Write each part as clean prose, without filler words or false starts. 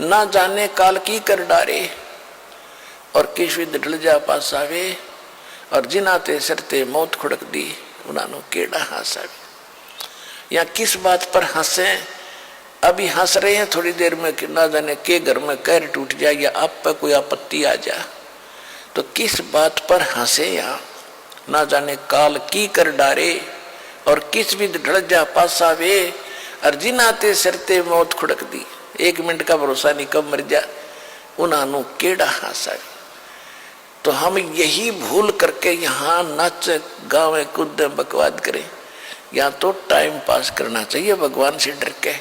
ना जाने काल की कर डारे और किस विद ढल जा पास आवे और जिनाते सरते मौत खुड़क दी उन्होंने केड़ा हंसावे। या किस बात पर हंसे, अभी हंस रहे हैं, थोड़ी देर में ना जाने के घर में कैर टूट जाए या आप पर कोई आपत्ति आ जाए, तो किस बात पर हंसे। या ना जाने काल की कर डारे और किस भी ढल जा पास आवे और जिनाते सरते मौत खुड़क दी। 1 मिनट का भरोसा नहीं कब मर जा, उन्होंने केड़ा हंसावे। तो हम यही भूल करके यहाँ नाच गावे कूदे बकवाद करें। या तो टाइम पास करना चाहिए, भगवान से डर के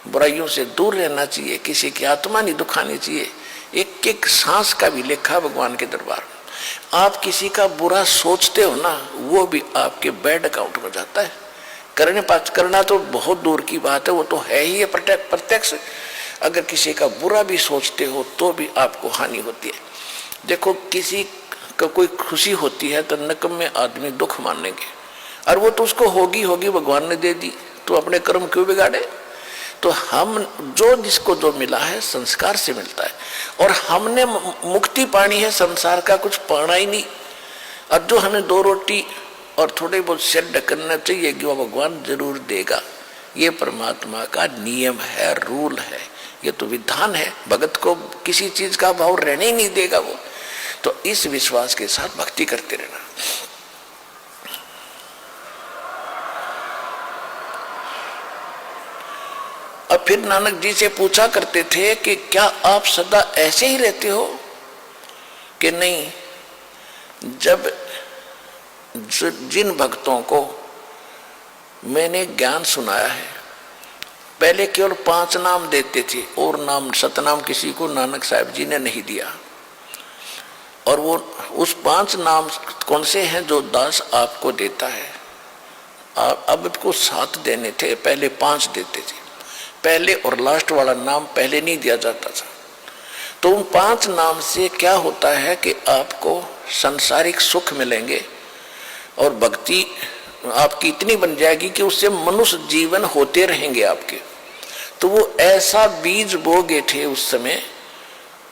बुराइयों से दूर रहना चाहिए, किसी की आत्मा नहीं दुखानी चाहिए। एक एक सांस का भी लेखा भगवान के दरबार में। आप किसी का बुरा सोचते हो ना, वो भी आपके बैड अकाउंट में जाता है। करना तो बहुत दूर की बात है, वो तो है ही प्रत्यक्ष। अगर किसी का बुरा भी सोचते हो तो भी आपको हानि होती है। देखो, किसी का कोई खुशी होती है तो नकम्मे आदमी दुख मानेंगे, और वो तो उसको होगी भगवान ने दे दी, तो अपने कर्म क्यों बिगाड़े। तो हम जो जिसको जो मिला है संस्कार से मिलता है, और हमने मुक्ति पानी है, संसार का कुछ पाना ही नहीं। और जो हमें 2 रोटी और थोड़े बहुत सिर ढकना चाहिए कि वो भगवान जरूर देगा। ये परमात्मा का नियम है, रूल है, ये तो विधान है। भगत को किसी चीज का भाव रहने ही नहीं देगा वो। तो इस विश्वास के साथ भक्ति करते रहना। अब फिर नानक जी से पूछा करते थे कि क्या आप सदा ऐसे ही रहते हो कि नहीं। जब जिन भक्तों को मैंने ज्ञान सुनाया है, पहले केवल 5 नाम देते थे और नाम सतनाम किसी को नानक साहब जी ने नहीं दिया। और वो उस 5 नाम कौन से हैं जो दास आपको देता है। अब को 7 देने थे, पहले 5 देते थे। पहले और लास्ट वाला नाम पहले नहीं दिया जाता था। तो उन 5 नाम से क्या होता है कि आपको सांसारिक सुख मिलेंगे और भक्ति आपकी इतनी बन जाएगी कि उससे मनुष्य जीवन होते रहेंगे आपके। तो वो ऐसा बीज बोगे थे उस समय,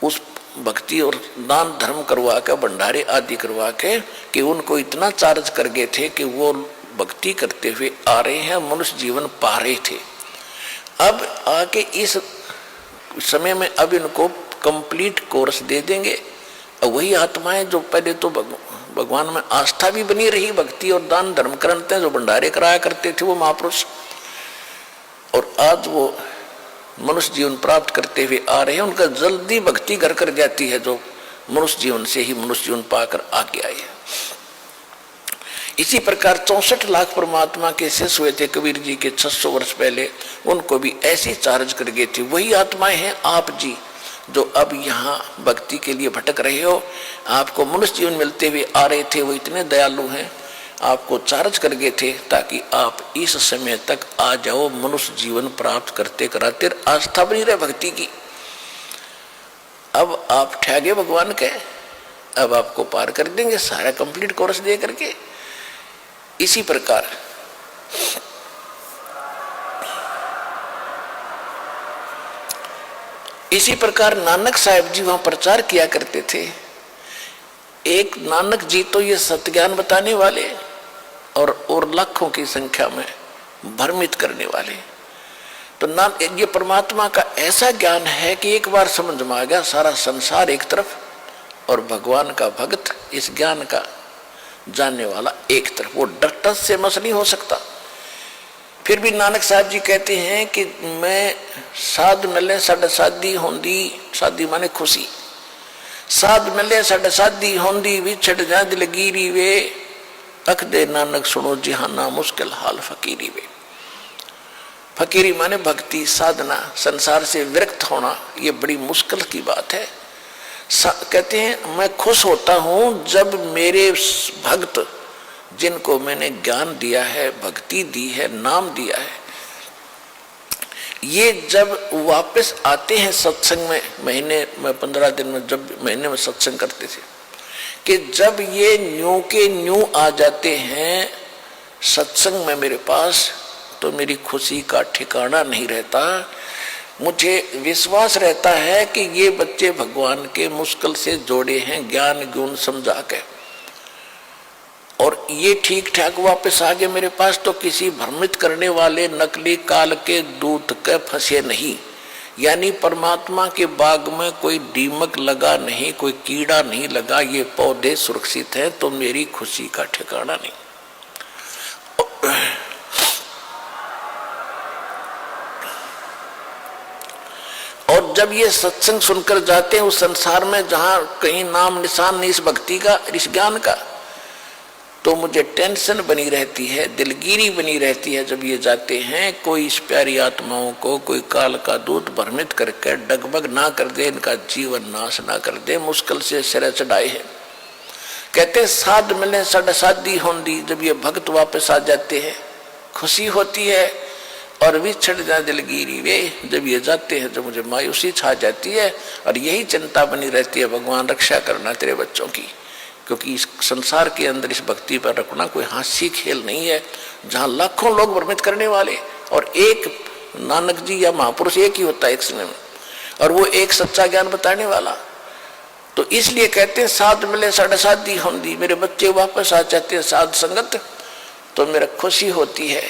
उस भक्ति और दान धर्म करवा के, भंडारे आदि करवा के, कि उनको इतना चार्ज कर गए थे कि वो भक्ति करते हुए आ रहे हैं, मनुष्य जीवन पा रहे थे। अब आके इस समय में अब इनको कंप्लीट कोर्स दे देंगे। और वही आत्माएं जो पहले तो भगवान में आस्था भी बनी रही, भक्ति और दान धर्म करते हैं, जो भंडारे कराया करते थे वो महापुरुष, और आज वो मनुष्य जीवन प्राप्त करते हुए आ रहे हैं। उनका जल्दी भक्ति घर कर जाती है, जो मनुष्य जीवन से ही मनुष्य जीवन पाकर आगे आए हैं। इसी प्रकार 64 लाख परमात्मा के शिष्य हुए थे कबीर जी के 600 वर्ष पहले, उनको भी ऐसी चार्ज कर गए थे। वही आत्माएं हैं आप जी, जो अब यहाँ भक्ति के लिए भटक रहे हो। आपको मनुष्य जीवन मिलते हुए आ रहे थे, वो इतने दयालु हैं, आपको चार्ज कर गए थे ताकि आप इस समय तक आ जाओ, मनुष्य जीवन प्राप्त करते कराते आस्था बनी रहे भक्ति की। अब आप ठहगे भगवान के, अब आपको पार कर देंगे सारा कंप्लीट कोर्स दे करके। इसी प्रकार नानक साहब जी वहां प्रचार किया करते थे। एक नानक जी तो ये सत्य ज्ञान बताने वाले और लाखों की संख्या में भ्रमित करने वाले। तो ये परमात्मा का ऐसा ज्ञान है कि एक बार समझ में आ गया, सारा संसार एक तरफ और भगवान का भक्त इस ज्ञान का जानने वाला एक तरफ। वो डर से मस नहीं हो सकता। फिर भी नानक साहब जी कहते हैं कि मैं साध मिले साढ़े शादी होंदी, शादी माने खुशी, साध मिले साढ़े शादी होंदी, विछड़ जा दिलगीरी वे, अख दे नानक सुनो जिहाना मुश्किल हाल फकीरी वे। फकीरी माने भक्ति साधना, संसार से विरक्त होना, ये बड़ी मुश्किल की बात है। कहते हैं मैं खुश होता हूं जब मेरे भक्त जिनको मैंने ज्ञान दिया है, भक्ति दी है, नाम दिया है, ये जब वापस आते हैं सत्संग में, महीने में 15 दिन में जब महीने में सत्संग करते थे, कि जब ये न्यू के न्यू आ जाते हैं सत्संग में मेरे पास, तो मेरी खुशी का ठिकाना नहीं रहता। मुझे विश्वास रहता है कि ये बच्चे भगवान के मुश्किल से जोड़े हैं ज्ञान गुण समझा के, और ये ठीक ठाक वापस आ गए मेरे पास, तो किसी भ्रमित करने वाले नकली काल के दूत के फंसे नहीं। यानी परमात्मा के बाग में कोई दीमक लगा नहीं, कोई कीड़ा नहीं लगा, ये पौधे सुरक्षित हैं, तो मेरी खुशी का ठिकाना नहीं। और जब ये सत्संग सुनकर जाते हैं उस संसार में जहां कहीं नाम निशान नहीं इस भक्ति का, इस ज्ञान का, तो मुझे टेंशन बनी रहती है, दिलगिरी बनी रहती है। जब ये जाते हैं कोई इस प्यारी आत्माओं को कोई काल का दूत भ्रमित करके डगमग ना कर दे, इनका जीवन नाश ना कर दे, मुश्किल से सिर चढ़ाए हैं। कहते साध मिले सड़ शादी होंदी, जब ये भक्त वापस आ जाते हैं खुशी होती है, और विछड़ जा दिलगिरी वे, जब ये जाते हैं तो मुझे मायूसी छा जाती है, और यही चिंता बनी रहती है, भगवान रक्षा करना तेरे बच्चों की, क्योंकि इस संसार के अंदर इस भक्ति पर रखना कोई हास्य खेल नहीं है, जहां लाखों लोग भ्रमित करने वाले, और एक नानक जी या महापुरुष एक ही होता है एक समय में, और वो एक सच्चा ज्ञान बताने वाला। तो इसलिए कहते हैं साध मिले सड़ शादी होंदी, मेरे बच्चे वापस आ जाते हैं साध संगत, तो मेरा खुशी होती है,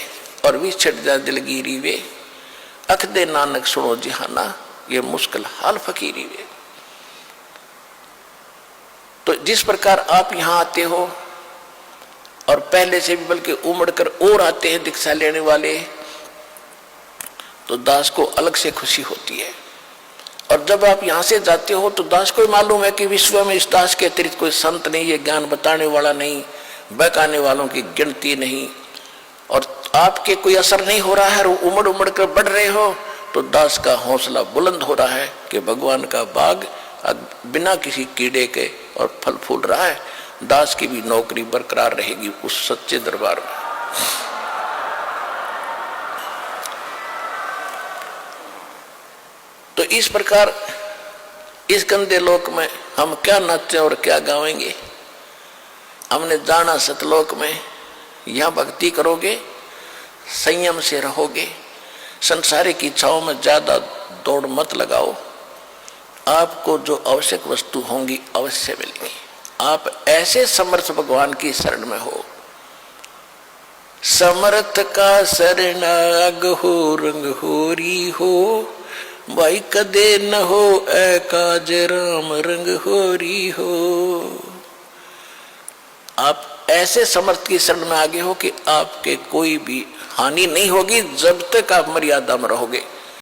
और विछड़ जा दिलगिरी वे, अख दे नानक सुनो जिहाना, ये मुश्किल हाल फकीरी वे। तो जिस प्रकार आप यहां आते हो, और पहले से भी बल्कि उमड़ कर और आते हैं दीक्षा लेने वाले, तो दास को अलग से खुशी होती है। और जब आप यहां से जाते हो तो दास को मालूम है कि विश्व में इस दास के अतिरिक्त कोई संत नहीं, ये ज्ञान बताने वाला नहीं, बहकाने वालों की गिनती नहीं, और आपके कोई असर नहीं हो रहा है, उमड़ उमड़ कर बढ़ रहे हो, तो दास का हौसला बुलंद हो रहा है कि भगवान का बाग बिना किसी कीड़े के और फल फूल रहा है, दास की भी नौकरी बरकरार रहेगी उस सच्चे दरबार में। तो इस प्रकार इस गंदे लोक में हम क्या नाचें और क्या गावेंगे। हमने जाना सतलोक में, यहां भक्ति करोगे, संयम से रहोगे, संसारिक इच्छाओं में ज्यादा दौड़ मत लगाओ, आपको जो आवश्यक वस्तु होंगी अवश्य मिलेगी। आप ऐसे समर्थ भगवान की शरण में हो, समर्थ का शरणाग हो, रंग होरी हो, भाई कदे न हो ऐ काज राम रंग होरी हो। आप ऐसे समर्थ की शरण में आगे हो कि आपके कोई भी हानि नहीं होगी जब तक आप मर्यादा में रहोगे।